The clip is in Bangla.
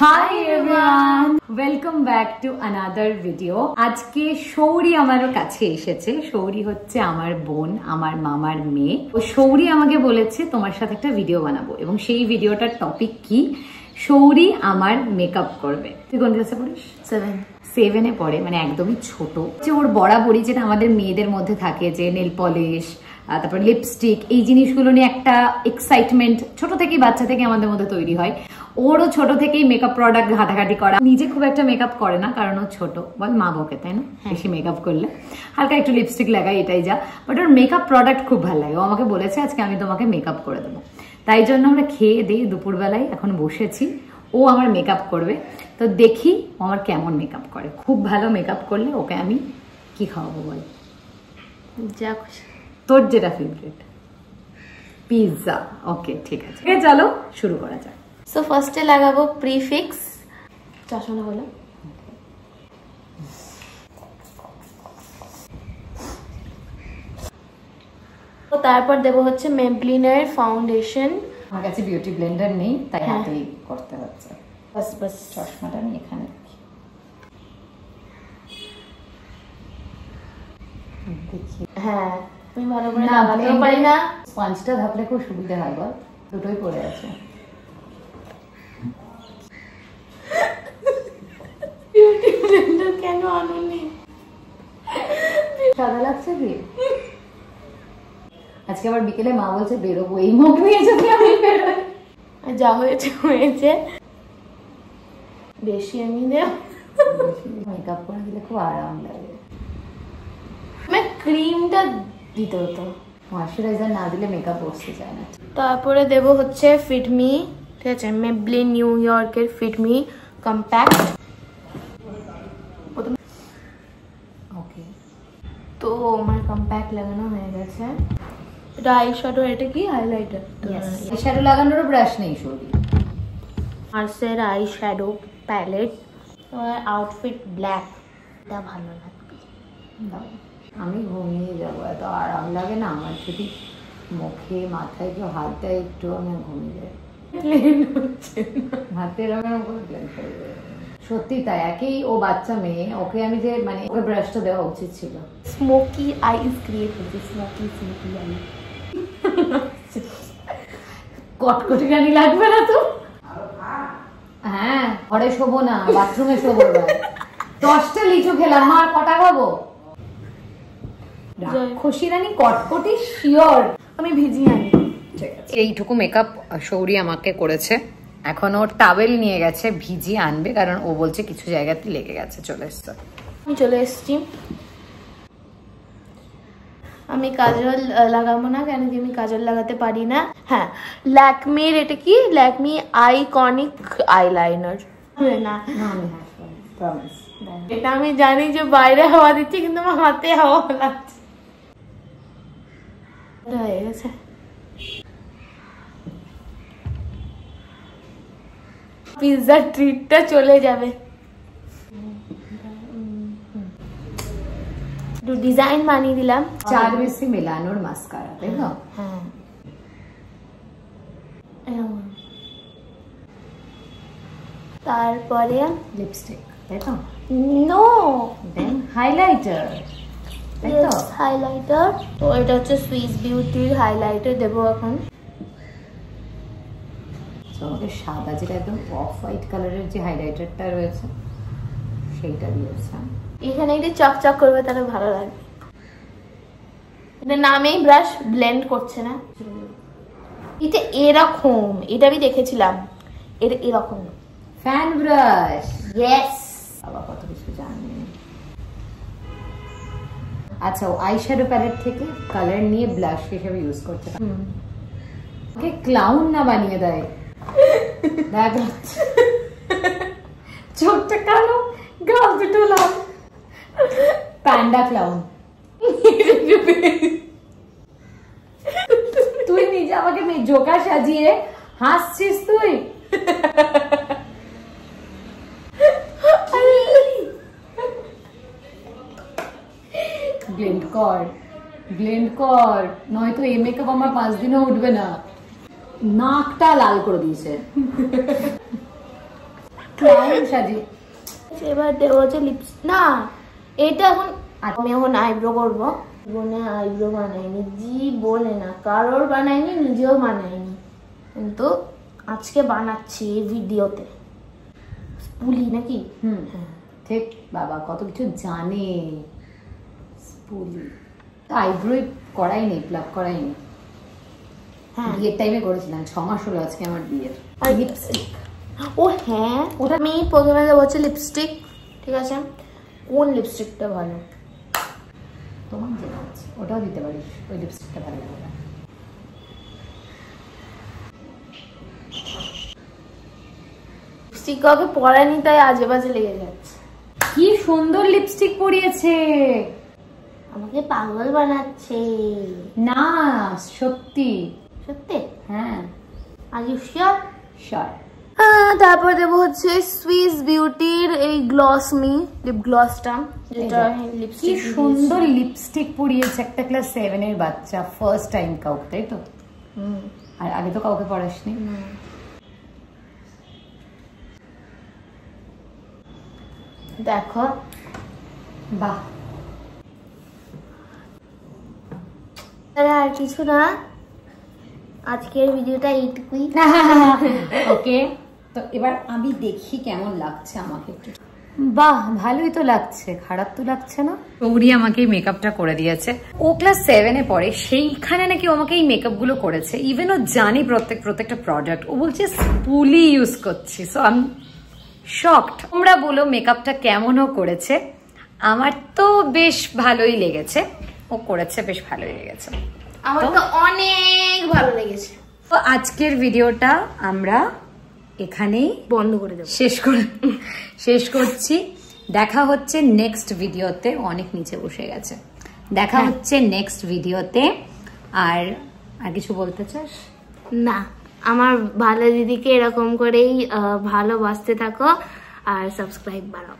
Hi everyone, welcome back to another video. আজকে শৌরি আমার কাছে এসেছে। শৌরি হচ্ছে আমার বোন, আমার মামার মেয়ে। ও শৌরি আমাকে বলেছে তোমার সাথে একটা ভিডিও বানাবো এবং সেই ভিডিওটার টপিক কি, শৌরি আমার মেকআপ করবে। তুই কোন ক্লাসে পড়িস? 7-এ পড়ে, মানে একদমই ছোট। যে ওর বরাবরই যেটা আমাদের মেয়েদের মধ্যে থাকে, যে নেল পলিশ, তারপর লিপস্টিক, এই জিনিসগুলো নিয়ে একটা এক্সাইটমেন্ট ছোট থেকেই বাচ্চা থেকে আমাদের মধ্যে তৈরি হয়। ওরও ছোট থেকেই মেকআপ প্রোডাক্ট ঘাটাঘাটি করা। নিজে খুব একটা মেকআপ করে না, কারণ ও ছোট, বল মা বকে, তাই না? বেশি মেকআপ করলে হালকা একটু লিপস্টিক লাগাই, এটাই যা। বাট ওর মেকআপ প্রোডাক্ট খুব ভালো লাগে। ও আমাকে বলেছে আজকে আমি তোমাকে মেকআপ করে দেবো। তাই জন্য আমরা খেয়ে দিই দুপুরবেলায় এখন বসেছি, ও আমার মেকআপ করবে। তো দেখি ও আমার কেমন মেকআপ করে। খুব ভালো মেকআপ করলে ওকে আমি কি খাওয়াবো বল? যা খুশি, তোর যেটা ফেভারিট। পিৎজা। ওকে, ঠিক আছে, চলো শুরু করা যাক। সো ফার্স্টে লাগাবো প্রিফিক্স। চশমা হলো, তারপর দেবো হচ্ছে মেবলিনের ফাউন্ডেশন। আমার কাছে বিউটি ব্লেন্ডার নেই, তাই হাতেই করতে হচ্ছে। বাস বাস, চশমাটা আমি এখানে রাখি। দেখি, হ্যাঁ তুমি ভালো করে লাগাতেও পারি না। স্পঞ্জটা থাকলে খুব সুবিধা হয় বল, দুটোই পড়ে আছে। বিউটি ব্লেন্ডার কেন আনুনি? সাদা লাগছে কি? আজকে আবার বিকেলে মা বলছে বেরোবো, এই মুখ নিয়ে যদি আমি বেরোই। যা হয়েছে হয়েছে, বেশি আমি মেকআপ করে দিলে খুব আরাম লাগে। ক্রিমটা দিতে হতো, ময়শ্চারাইজার না দিলে মেকআপ বসতে চায় না। তারপরে দেব হচ্ছে ফিটমি, ঠিক আছে, মেবলিন নিউ ইয়র্কের ফিটমি কম্প্যাক্ট। ওকে, তো আমার কম্প্যাক্ট লাগানো হয়ে গেছে। এটা আই শ্যাডো, এটা কি হাইলাইটার? আই শ্যাডো লাগানোর ব্রাশ নেই সরি। আর্সের eye shadow palette, outfit black, এটা ভালো লাগবে। আমি ঘুমিয়ে যাবো, এত আরাম লাগে না আমার। যদি মুখে মাথায় কেউ হাত দেয় একটু, আমি ঘুমিয়ে যাই। হাতের সত্যি তাই, একই ও বাচ্চা মেয়ে, ওকে আমি যে মানে ওকে ব্রাশটা দেওয়া উচিত ছিল। স্মোকি আইস ক্রিয়েট হয়েছে, স্মোকি আই। কটকটি রানি লাগবে না তো? হ্যাঁ, ঘরে শোবো না, বাথরুমে শোবো। 10টা লিচু খেলাম, মা কটা খাবো? খুশি রানী কটকটি শিওর। আমি ভিজিয়ে আনি। এইটুকু মেকআপ শৌরি আমাকে করেছে। এখন ওর টাওয়েল নিয়ে গেছে, ভিজিয়ে আনবে, কারণ ও বলছে কিছু জায়গাতে লেগে গেছে। চলে এসছে, আমি চলে এসছি। আমি কাজল লাগাবো না, কেন কি আমি কাজল লাগাতে পারি না। হ্যাঁ, ল্যাকমির, এটা কি ল্যাকমি আইকনিক আইলাইনার না? এটা আমি জানি যে বাইরে হাওয়া দিচ্ছে, কিন্তু আমার হাতে হাওয়া লাগছে। হয়ে গেছে। পিৎজার ট্রিটটা চলে যাবে। একটু ডিজাইন বানিয়ে দিলাম। 4 বেশি মেলানোর মাস্কারা, তাই তো? হ্যাঁ, তারপরে লিপস্টিক, তাই তো? নো, দেন হাইলাইটার, তাই তো? হাইলাইটার। তো এটা হচ্ছে সুইস বিউটির হাইলাইটার দেবো এখন। আমাকে সাদা, যেটা একদম অফ হোয়াইট কালারের যে হাইলাইটারটা রয়েছে সেইটা দিয়েছে। এখানে একটু চকচক করবে, তাহলে ভালো লাগবে। এটা নামেই ব্রাশ ব্লেন্ড করছে না। এটা এরকম, এটা আমি দেখেছিলাম, এটা এরকম ফ্যান ব্রাশ। ইয়েস, বাবা কত কিছু জানি। আচ্ছা, ও আই শ্যাডো প্যালেট থেকে কালার নিয়ে ব্লাশ হিসেবে ইউজ করতে পারে। ওকে ক্লাউন না বানিয়ে দেয়। দেখ, চোখটা কালো, গাল দুটো লাল, প্যান্ডা ক্লাউন। তুই নিজে আমাকে জোকা সাজিয়ে হাসছিস তুই। ব্লেন্ড কর, ব্লেন্ড কর, নয়তো এই মেকআপ আমার 5 দিনও উঠবে না। নাকটা লাল করে দিয়েছে। দারুণ সাজি। এবার দেবো হচ্ছে লিপস্টিক। না এটা এখন আমি এখন আইব্রো করবো। জীবনে আইব্রো বানাইনি, জীবনে না, কারোর বানাইনি, নিজেও বানাইনি, কিন্তু আজকে বানাচ্ছি এই ভিডিওতে। স্পুলি নাকি? ঠিক বাবা, কত কিছু জানে। স্পুলি আইব্রো করাই নেই, প্লাগ করাই নেই। হ্যাঁ, বিয়ের টাইমে করেছিলাম, 6 মাস হলো আজকে আমার বিয়ের। লিপস্টিক, ও হ্যাঁ, ওটা আমি প্রথমে দেবো হচ্ছে লিপস্টিক। ঠিক আছে, কোন লিপস্টিকটা ভালো? তোমার যেটা আছে ওটাও দিতে পারিস, ওই লিপস্টিকটা ভালো লাগে। লিপস্টিক কাউকে পরায়নি তাই আজে বাজে লেগে যাচ্ছে। কি সুন্দর লিপস্টিক পরিয়েছে, আমাকে পাগল বানাচ্ছে। না সত্যি সত্যি? হ্যাঁ। Are you sure? শিওর। তারপর দেবো হচ্ছে সুইস বিউটির এই গ্লস মি লিপ গ্লসটা, যেটা কি লিপস্টিক। সুন্দর লিপস্টিক পরিয়েছে একটা ক্লাস 7 এর বাচ্চা, ফার্স্ট টাইম কাউকে, তাই তো? আর আগে তো কাউকে পড়াসনি। দেখো, বাহ। আর কিছু না, আজকের ভিডিওটা এইটুকুই। ওকে, তো এবার আমি দেখি কেমন লাগছে আমাকে একটু। বাহ, ভালোই তো লাগছে, খারাপ তো লাগছে না। গৌরী আমাকে এই মেকআপটা করে দিয়েছে। ও ক্লাস 7 এ পড়ে, সেইখানে নাকি ও আমাকে এই মেকআপ গুলো করেছে। ইভেন ও জানি প্রত্যেকটা প্রোডাক্ট, ও বলছে স্পুলি ইউজ করছি। So I am shocked. তোমরা বলো মেকআপটা কেমনও করেছে। আমার তো বেশ ভালোই লেগেছে, ও করেছে বেশ ভালোই লেগেছে। আমার তো অনেক ভালো লেগেছে। তো আজকের ভিডিওটা আমরা এখানেই বন্ধ করে দেবো, শেষ করছি। দেখা হচ্ছে নেক্সট ভিডিওতে। অনেক নিচে বসে গেছে। দেখা হচ্ছে নেক্সট ভিডিওতে। আর কিছু বলতে চাস? না, আমার ভালো দিদিকে এরকম করেই ভালোবাসতে থাকো আর সাবস্ক্রাইব বাড়াও।